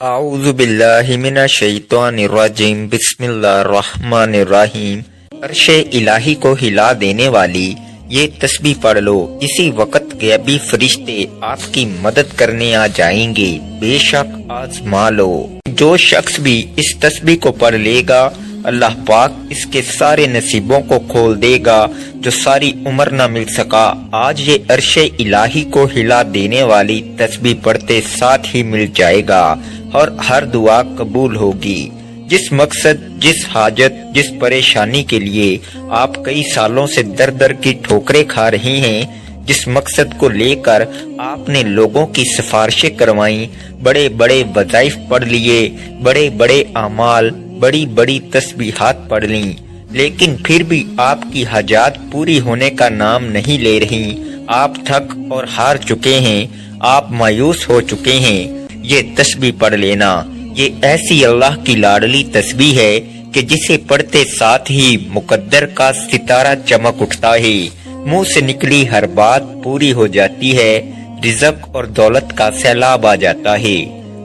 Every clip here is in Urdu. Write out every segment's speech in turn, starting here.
اعوذ باللہ من الشیطان الرجیم بسم اللہ الرحمن الرحیم۔ عرش الہی کو ہلا دینے والی یہ تسبیح پڑھ لو، اسی وقت غیبی فرشتے آپ کی مدد کرنے آ جائیں گے، بے شک آزما لو۔ جو شخص بھی اس تسبیح کو پڑھ لے گا اللہ پاک اس کے سارے نصیبوں کو کھول دے گا جو ساری عمر نہ مل سکا۔ آج یہ عرش الہی کو ہلا دینے والی تسبیح پڑھتے ساتھ ہی مل جائے گا اور ہر دعا قبول ہوگی۔ جس مقصد، جس حاجت، جس پریشانی کے لیے آپ کئی سالوں سے در در کی ٹھوکریں کھا رہی ہیں، جس مقصد کو لے کر آپ نے لوگوں کی سفارشیں کروائیں، بڑے بڑے وظائف پڑھ لیے، بڑے بڑے اعمال، بڑی بڑی تسبیحات پڑھ لیں، لیکن پھر بھی آپ کی حاجات پوری ہونے کا نام نہیں لے رہی، آپ تھک اور ہار چکے ہیں، آپ مایوس ہو چکے ہیں، یہ تسبیح پڑھ لینا۔ یہ ایسی اللہ کی لاڈلی تسبیح ہے کہ جسے پڑھتے ساتھ ہی مقدر کا ستارہ چمک اٹھتا ہے، منہ سے نکلی ہر بات پوری ہو جاتی ہے، رزق اور دولت کا سیلاب آ جاتا ہے۔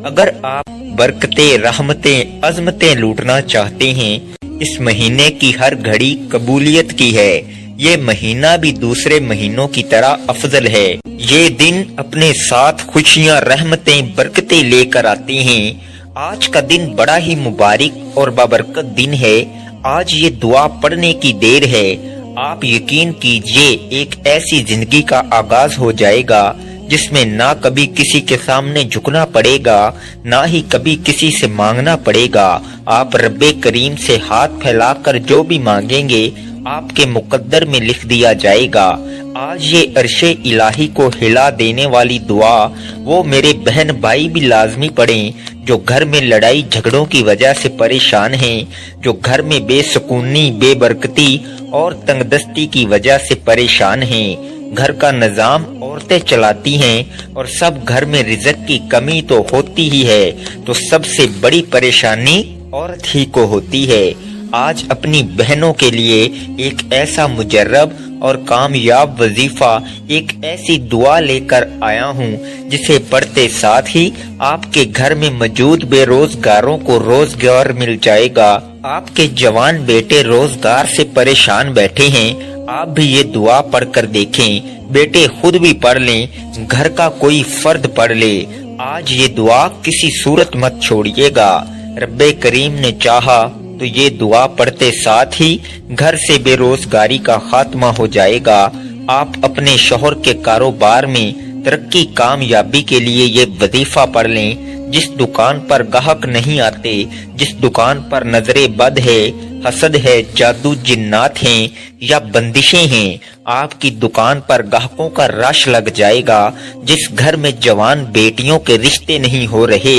اگر آپ برکتیں، رحمتیں، عظمتیں لوٹنا چاہتے ہیں، اس مہینے کی ہر گھڑی قبولیت کی ہے۔ یہ مہینہ بھی دوسرے مہینوں کی طرح افضل ہے۔ یہ دن اپنے ساتھ خوشیاں، رحمتیں، برکتیں لے کر آتے ہیں۔ آج کا دن بڑا ہی مبارک اور بابرکت دن ہے۔ آج یہ دعا پڑھنے کی دیر ہے۔ آپ یقین کیجئے ایک ایسی زندگی کا آغاز ہو جائے گا جس میں نہ کبھی کسی کے سامنے جھکنا پڑے گا، نہ ہی کبھی کسی سے مانگنا پڑے گا۔ آپ رب کریم سے ہاتھ پھیلا کر جو بھی مانگیں گے آپ کے مقدر میں لکھ دیا جائے گا۔ آج یہ عرش الہی کو ہلا دینے والی دعا وہ میرے بہن بھائی بھی لازمی پڑھیں جو گھر میں لڑائی جھگڑوں کی وجہ سے پریشان ہیں، جو گھر میں بے سکونی، بے برکتی اور تنگ دستی کی وجہ سے پریشان ہیں۔ گھر کا نظام عورتیں چلاتی ہیں اور سب گھر میں رزق کی کمی تو ہوتی ہی ہے، تو سب سے بڑی پریشانی عورت ہی کو ہوتی ہے۔ آج اپنی بہنوں کے لیے ایک ایسا مجرب اور کامیاب وظیفہ، ایک ایسی دعا لے کر آیا ہوں جسے پڑھتے ساتھ ہی آپ کے گھر میں موجود بے روزگاروں کو روزگار مل جائے گا۔ آپ کے جوان بیٹے روزگار سے پریشان بیٹھے ہیں، آپ بھی یہ دعا پڑھ کر دیکھیں، بیٹے خود بھی پڑھ لیں، گھر کا کوئی فرد پڑھ لے۔ آج یہ دعا کسی صورت مت چھوڑیے گا۔ رب کریم نے چاہا تو یہ دعا پڑھتے ساتھ ہی گھر سے بے روزگاری کا خاتمہ ہو جائے گا۔ آپ اپنے شوہر کے کاروبار میں ترقی، کامیابی کے لیے یہ وظیفہ پڑھ لیں۔ جس دکان پر گاہک نہیں آتے، جس دکان پر نظر بد ہے، حسد ہے، جادو جنات ہیں یا بندشیں ہیں، آپ کی دکان پر گاہکوں کا رش لگ جائے گا۔ جس گھر میں جوان بیٹیوں کے رشتے نہیں ہو رہے،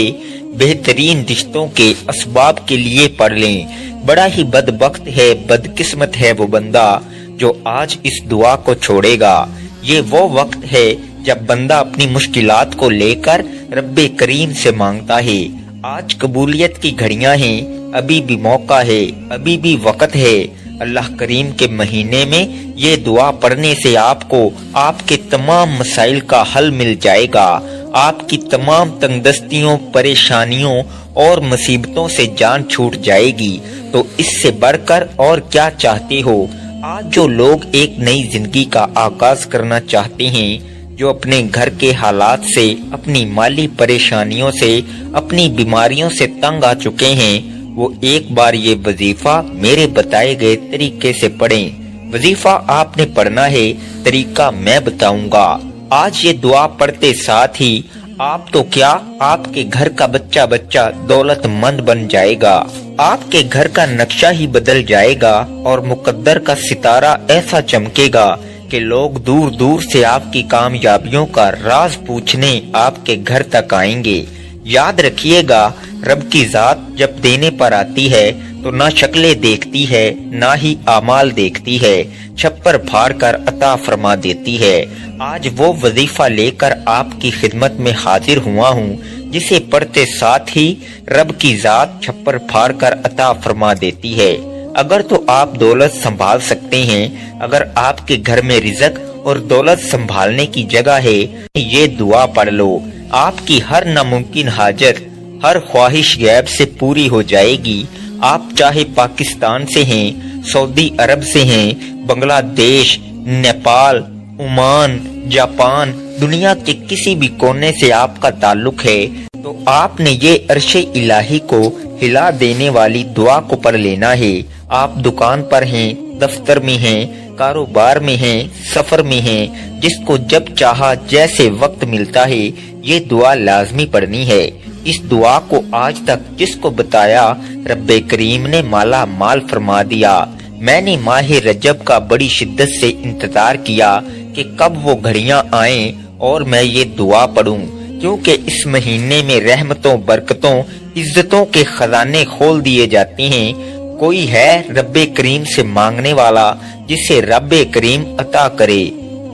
بہترین رشتوں کے اسباب کے لیے پڑھ لیں۔ بڑا ہی بدبخت ہے، بدقسمت ہے وہ بندہ جو آج اس دعا کو چھوڑے گا۔ یہ وہ وقت ہے جب بندہ اپنی مشکلات کو لے کر رب کریم سے مانگتا ہے۔ آج قبولیت کی گھڑیاں ہیں، ابھی بھی موقع ہے، ابھی بھی وقت ہے۔ اللہ کریم کے مہینے میں یہ دعا پڑھنے سے آپ کو آپ کے تمام مسائل کا حل مل جائے گا، آپ کی تمام تنگ دستیوں، پریشانیوں اور مصیبتوں سے جان چھوٹ جائے گی۔ تو اس سے بڑھ کر اور کیا چاہتے ہو؟ آج جو لوگ ایک نئی زندگی کا آغاز کرنا چاہتے ہیں، جو اپنے گھر کے حالات سے، اپنی مالی پریشانیوں سے، اپنی بیماریوں سے تنگ آ چکے ہیں، وہ ایک بار یہ وظیفہ میرے بتائے گئے طریقے سے پڑھیں۔ وظیفہ آپ نے پڑھنا ہے، طریقہ میں بتاؤں گا۔ آج یہ دعا پڑھتے ساتھ ہی آپ تو کیا، آپ کے گھر کا بچہ دولت مند بن جائے گا، آپ کے گھر کا نقشہ ہی بدل جائے گا اور مقدر کا ستارہ ایسا چمکے گا کہ لوگ دور دور سے آپ کی کامیابیوں کا راز پوچھنے آپ کے گھر تک آئیں گے۔ یاد رکھیے گا، رب کی ذات جب دینے پر آتی ہے تو نہ شکلیں دیکھتی ہے، نہ ہی اعمال دیکھتی ہے، چھپر پھاڑ کر عطا فرما دیتی ہے۔ آج وہ وظیفہ لے کر آپ کی خدمت میں حاضر ہوا ہوں جسے پڑھتے ساتھ ہی رب کی ذات چھپر پھاڑ کر عطا فرما دیتی ہے۔ اگر تو آپ دولت سنبھال سکتے ہیں، اگر آپ کے گھر میں رزق اور دولت سنبھالنے کی جگہ ہے، یہ دعا پڑھ لو۔ آپ کی ہر ناممکن حاجت ہر خواہش غیب سے پوری ہو جائے گی۔ آپ چاہے پاکستان سے ہیں، سعودی عرب سے ہیں، بنگلہ دیش، نیپال، عمان، جاپان، دنیا کے کسی بھی کونے سے آپ کا تعلق ہے تو آپ نے یہ عرش الہی کو ہلا دینے والی دعا کو پڑھ لینا ہے۔ آپ دکان پر ہیں، دفتر میں ہیں، کاروبار میں ہیں، سفر میں ہیں، جس کو جب چاہا جیسے وقت ملتا ہے یہ دعا لازمی پڑھنی ہے۔ اس دعا کو آج تک جس کو بتایا رب کریم نے مالا مال فرما دیا۔ میں نے ماہ رجب کا بڑی شدت سے انتظار کیا کہ کب وہ گھڑیاں آئیں اور میں یہ دعا پڑھوں، کیونکہ اس مہینے میں رحمتوں، برکتوں، عزتوں کے خزانے کھول دیے جاتے ہیں۔ کوئی ہے رب کریم سے مانگنے والا جسے رب کریم عطا کرے۔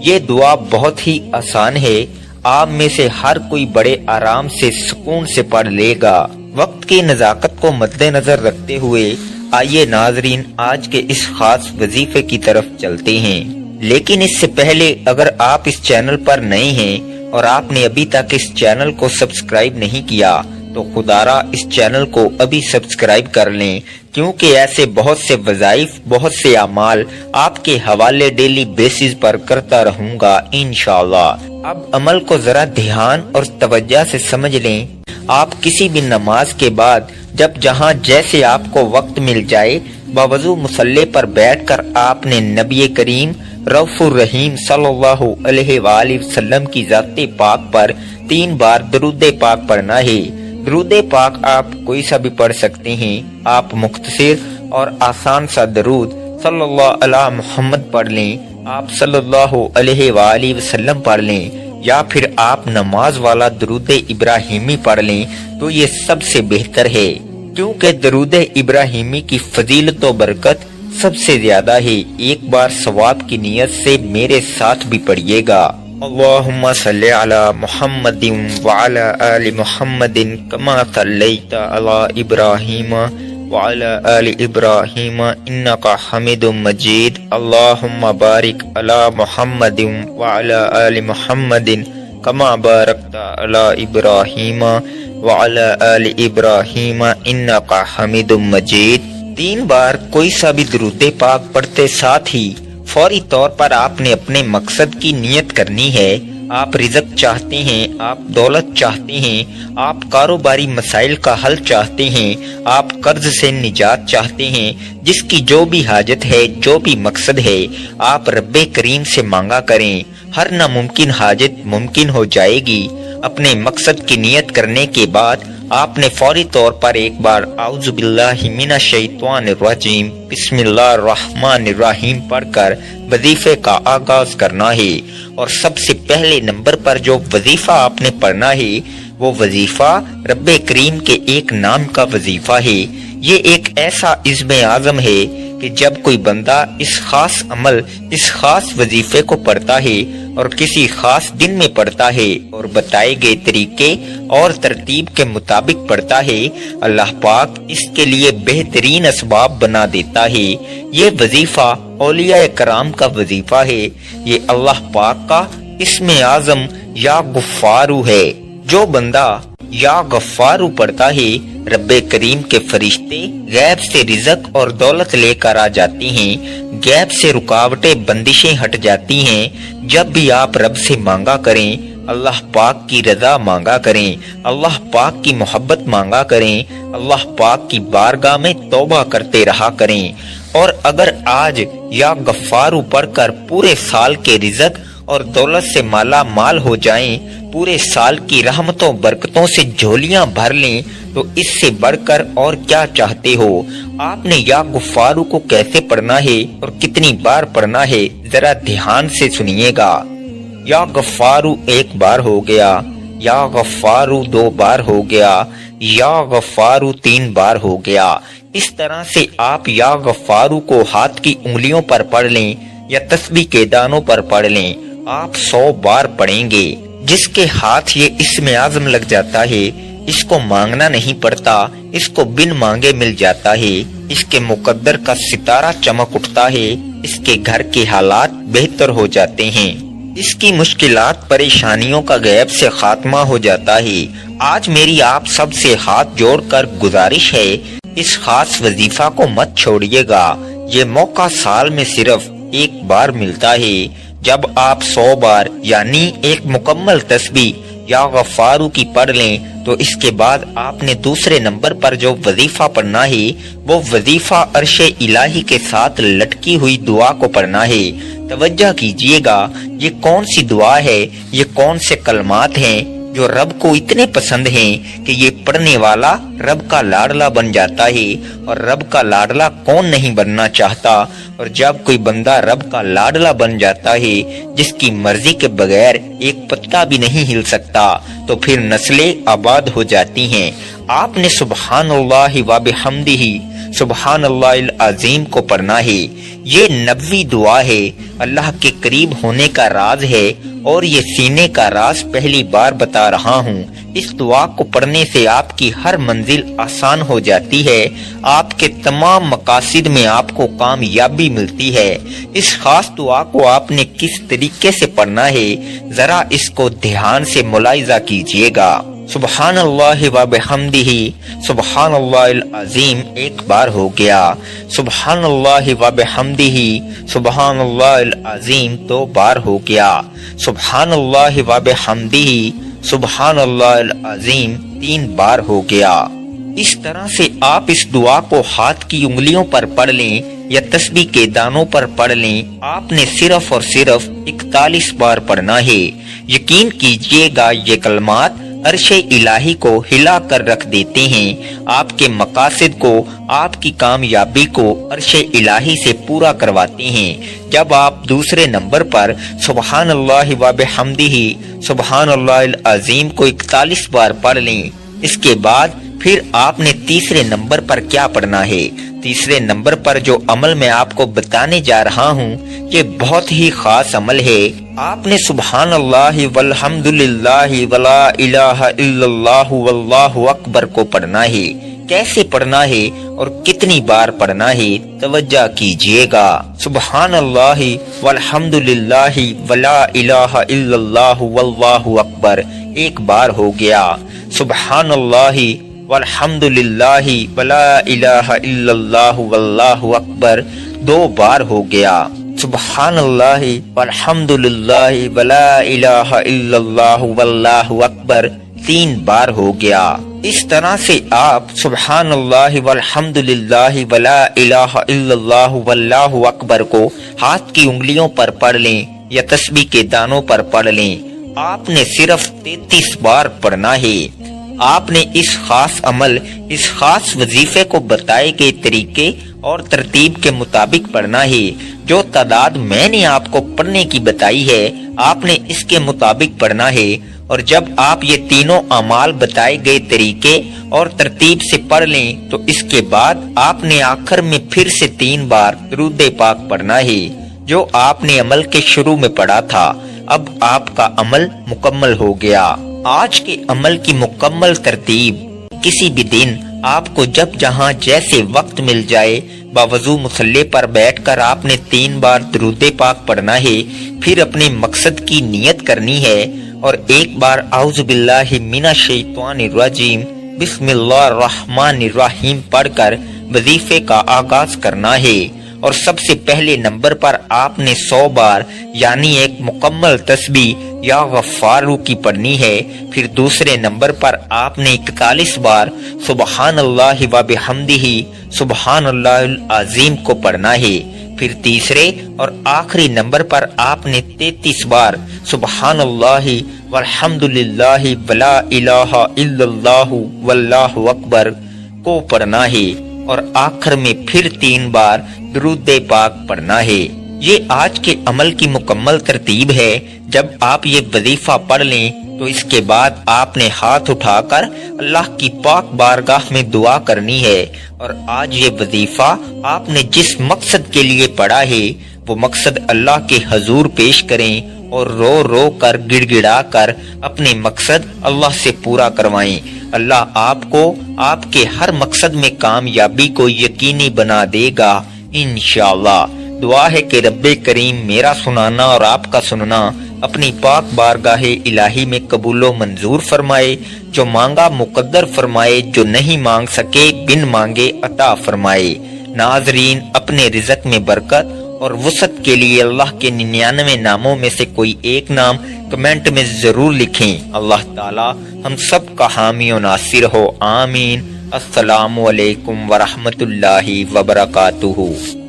یہ دعا بہت ہی آسان ہے، آپ میں سے ہر کوئی بڑے آرام سے سکون سے پڑھ لے گا۔ وقت کی نزاکت کو مد نظر رکھتے ہوئے آئیے ناظرین آج کے اس خاص وظیفے کی طرف چلتے ہیں، لیکن اس سے پہلے اگر آپ اس چینل پر نئے ہیں اور آپ نے ابھی تک اس چینل کو سبسکرائب نہیں کیا تو خدارا اس چینل کو ابھی سبسکرائب کر لیں، کیونکہ ایسے بہت سے وظائف، بہت سے اعمال آپ کے حوالے ڈیلی بیسز پر کرتا رہوں گا انشاءاللہ۔ اب عمل کو ذرا دھیان اور توجہ سے سمجھ لیں۔ آپ کسی بھی نماز کے بعد جب جہاں جیسے آپ کو وقت مل جائے باوضو مصلی پر بیٹھ کر آپ نے نبی کریم رؤوف الرحیم صلی اللہ علیہ وآلہ وسلم کی ذات پاک پر 3 بار درود پاک پڑھنا ہے۔ درود پاک آپ کوئی سا بھی پڑھ سکتے ہیں، آپ مختصر اور آسان سا درود صلی اللہ علیہ محمد پڑھ لیں، آپ صلی اللہ علیہ وآلہ وسلم پڑھ لیں، یا پھر آپ نماز والا درود ابراہیمی پڑھ لیں تو یہ سب سے بہتر ہے، کیونکہ درود ابراہیمی کی فضیلت و برکت سب سے زیادہ ہے۔ ایک بار ثواب کی نیت سے میرے ساتھ بھی پڑھیے گا۔ اللہم صلی علی محمد وعلی آل محمد کما صلیت علی ابراہیم وعلی آل ابراہیم انکا حمید مجید۔ اللہم بارک علی محمد وعلی آل محمد کما بارکت علی ابراہیم وعلی آل ابراہیم انکا حمید مجید۔ 3 بار کوئی سا بھی درود پاک پڑھتے ساتھ ہی فوری طور پر آپ نے اپنے مقصد کی نیت کرنی ہے۔ آپ رزق چاہتے ہیں، آپ دولت چاہتے ہیں، آپ کاروباری مسائل کا حل چاہتے ہیں، آپ قرض سے نجات چاہتے ہیں، جس کی جو بھی حاجت ہے، جو بھی مقصد ہے، آپ رب کریم سے مانگا کریں، ہر ناممکن حاجت ممکن ہو جائے گی۔ اپنے مقصد کی نیت کرنے کے بعد آپ نے فوری طور پر ایک بار اعوذ باللہ من الشیطان الرجیم بسم اللہ الرحمن الرحیم پڑھ کر وظیفے کا آغاز کرنا ہے۔ اور سب سے پہلے نمبر پر جو وظیفہ آپ نے پڑھنا ہے وہ وظیفہ رب کریم کے ایک نام کا وظیفہ ہے۔ یہ ایک ایسا عزم اعظم ہے کہ جب کوئی بندہ اس خاص عمل، اس خاص وظیفے کو پڑھتا ہے اور کسی خاص دن میں پڑھتا ہے اور بتائے گئے طریقے اور ترتیب کے مطابق پڑھتا ہے، اللہ پاک اس کے لیے بہترین اسباب بنا دیتا ہے۔ یہ وظیفہ اولیاء کرام کا وظیفہ ہے، یہ اللہ پاک کا اسم اعظم یا غفارو ہے۔ جو بندہ یا غفارو پڑھتا ہے رب کریم کے فرشتے غیب سے رزق اور دولت لے کر آ جاتی ہیں، غیب سے رکاوٹیں بندشیں ہٹ جاتی ہیں۔ جب بھی آپ رب سے مانگا کریں، اللہ پاک کی رضا مانگا کریں، اللہ پاک کی محبت مانگا کریں، اللہ پاک کی بارگاہ میں توبہ کرتے رہا کریں۔ اور اگر آج یا غفارو پڑھ کر پورے سال کے رزق اور دولت سے مالا مال ہو جائیں، پورے سال کی رحمتوں برکتوں سے جھولیاں بھر لیں، تو اس سے بڑھ کر اور کیا چاہتے ہو؟ آپ نے یا غفارو کو کیسے پڑھنا ہے اور کتنی بار پڑھنا ہے ذرا دھیان سے سنیے گا۔ یا غفارو 1 بار ہو گیا، یا غفارو 2 بار ہو گیا، یا غفارو 3 بار ہو گیا۔ اس طرح سے آپ یا غفارو کو ہاتھ کی انگلیوں پر پڑھ لیں یا تسبیح کے دانوں پر پڑھ لیں، آپ 100 بار پڑھیں گے۔ جس کے ہاتھ یہ اسم اعظم لگ جاتا ہے، اس کو مانگنا نہیں پڑتا، اس کو بن مانگے مل جاتا ہے، اس کے مقدر کا ستارہ چمک اٹھتا ہے، اس کے گھر کے حالات بہتر ہو جاتے ہیں، اس کی مشکلات پریشانیوں کا غیب سے خاتمہ ہو جاتا ہے، آج میری آپ سب سے ہاتھ جوڑ کر گزارش ہے، اس خاص وظیفہ کو مت چھوڑیے گا۔ یہ موقع سال میں صرف ایک بار ملتا ہے۔ جب آپ 100 بار یعنی ایک مکمل تسبیح یا غفارو کی پڑھ لیں تو اس کے بعد آپ نے دوسرے نمبر پر جو وظیفہ پڑھنا ہے وہ وظیفہ عرش الہی کے ساتھ لٹکی ہوئی دعا کو پڑھنا ہے۔ توجہ کیجئے گا، یہ کون سی دعا ہے، یہ کون سے کلمات ہیں جو رب کو اتنے پسند ہیں کہ یہ پڑھنے والا رب کا لاڈلا بن جاتا ہے۔ اور رب کا لاڈلا کون نہیں بننا چاہتا، اور جب کوئی بندہ رب کا لاڈلا بن جاتا ہے جس کی مرضی کے بغیر ایک پتا بھی نہیں ہل سکتا، تو پھر نسلیں آباد ہو جاتی ہیں۔ آپ نے سبحان اللہ و بحمدہ سبحان اللہ العظیم کو پڑھنا ہے۔ یہ نبوی دعا ہے، اللہ کے قریب ہونے کا راز ہے، اور یہ سینے کا راز پہلی بار بتا رہا ہوں۔ اس دعا کو پڑھنے سے آپ کی ہر منزل آسان ہو جاتی ہے، آپ کے تمام مقاصد میں آپ کو کامیابی ملتی ہے۔ اس خاص دعا کو آپ نے کس طریقے سے پڑھنا ہے، ذرا اس کو دھیان سے ملاحظہ کیجئے گا۔ سبحان اللہ و بحمدہ سبحان اللہ العظیم ایک بار ہو گیا، سبحان اللہ و بحمدہ سبحان اللہ العظیم 2 بار ہو گیا، سبحان اللہ و بحمدہ سبحان اللہ العظیم 3 بار ہو گیا۔ اس طرح سے آپ اس دعا کو ہاتھ کی انگلیوں پر پڑھ لیں یا تسبیح کے دانوں پر پڑھ لیں، آپ نے صرف اور صرف 41 بار پڑھنا ہے۔ یقین کیجئے گا یہ کلمات عرش الہی کو ہلا کر رکھ دیتے ہیں، آپ کے مقاصد کو، آپ کی کامیابی کو عرش الہی سے پورا کرواتے ہیں۔ جب آپ دوسرے نمبر پر سبحان اللہ و بحمدہ سبحان اللہ العظیم کو 41 بار پڑھ لیں، اس کے بعد پھر آپ نے تیسرے نمبر پر کیا پڑھنا ہے؟ تیسرے نمبر پر جو عمل میں آپ کو بتانے جا رہا ہوں یہ بہت ہی خاص عمل ہے۔ آپ نے سبحان اللہ والحمد للہ ولا الہ الا اللہ واللہ اکبر کو پڑھنا ہے۔ کیسے پڑھنا ہے اور کتنی بار پڑھنا ہے، توجہ کیجئے گا۔ سبحان اللہ والحمد للہ ولا الہ الا اللہ واللہ اکبر 1 بار ہو گیا، سبحان اللہ والحمد للہ ولا الہ الا اللہ واللہ اکبر 2 بار ہو گیا، سبحان اللہ والحمد للہ ولا الہ الا اللہ واللہ اکبر 3 بار ہو گیا۔ اس طرح سے آپ سبحان اللہ والحمد للہ ولا الہ الا اللہ واللہ اکبر کو ہاتھ کی انگلیوں پر پڑھ لیں یا تسبیح کے دانوں پر پڑھ لیں، آپ نے صرف 33 بار پڑھنا ہے۔ آپ نے اس خاص عمل، اس خاص وظیفے کو بتائے گئے طریقے اور ترتیب کے مطابق پڑھنا ہے۔ جو تعداد میں نے آپ کو پڑھنے کی بتائی ہے آپ نے اس کے مطابق پڑھنا ہے، اور جب آپ یہ تینوں اعمال بتائے گئے طریقے اور ترتیب سے پڑھ لیں تو اس کے بعد آپ نے آخر میں پھر سے 3 بار درود پاک پڑھنا ہے جو آپ نے عمل کے شروع میں پڑھا تھا۔ اب آپ کا عمل مکمل ہو گیا۔ آج کے عمل کی مکمل ترتیب: کسی بھی دن آپ کو جب جہاں جیسے وقت مل جائے باوضو مصلی پر بیٹھ کر آپ نے 3 بار درود پاک پڑھنا ہے، پھر اپنے مقصد کی نیت کرنی ہے اور 1 بار اعوذ باللہ من الشیطان الرجیم بسم اللہ الرحمن الرحیم پڑھ کر وظیفے کا آغاز کرنا ہے۔ اور سب سے پہلے نمبر پر آپ نے 100 بار یعنی ایک مکمل تسبیح یا غفارو کی پڑھنی ہے۔ پھر دوسرے نمبر پر آپ نے 41 بار سبحان اللہ و بحمدہ سبحان اللہ العظیم کو پڑھنا ہے۔ پھر تیسرے اور آخری نمبر پر آپ نے 33 بار سبحان اللہ والحمد للہ ولا الہ الا اللہ واللہ اکبر کو پڑھنا ہے، اور آخر میں پھر 3 بار درود پاک پڑھنا ہے۔ یہ آج کے عمل کی مکمل ترتیب ہے۔ جب آپ یہ وظیفہ پڑھ لیں تو اس کے بعد آپ نے ہاتھ اٹھا کر اللہ کی پاک بارگاہ میں دعا کرنی ہے، اور آج یہ وظیفہ آپ نے جس مقصد کے لیے پڑھا ہے وہ مقصد اللہ کے حضور پیش کریں اور رو رو کر گڑ گڑا کر اپنے مقصد اللہ سے پورا کروائیں۔ اللہ آپ کو آپ کے ہر مقصد میں کامیابی کو یقینی بنا دے گا انشاءاللہ۔ دعا ہے کہ رب کریم میرا سنانا اور آپ کا سننا اپنی پاک بارگاہ الہی میں قبول و منظور فرمائے، جو مانگا مقدر فرمائے، جو نہیں مانگ سکے بن مانگے عطا فرمائے۔ ناظرین، اپنے رزق میں برکت اور وسعت کے لیے اللہ کے 99 ناموں میں سے کوئی ایک نام کمنٹ میں ضرور لکھیں۔ اللہ تعالی ہم سب کا حامی و ناصر ہو، آمین۔ السلام علیکم ورحمۃ اللہ وبرکاتہ۔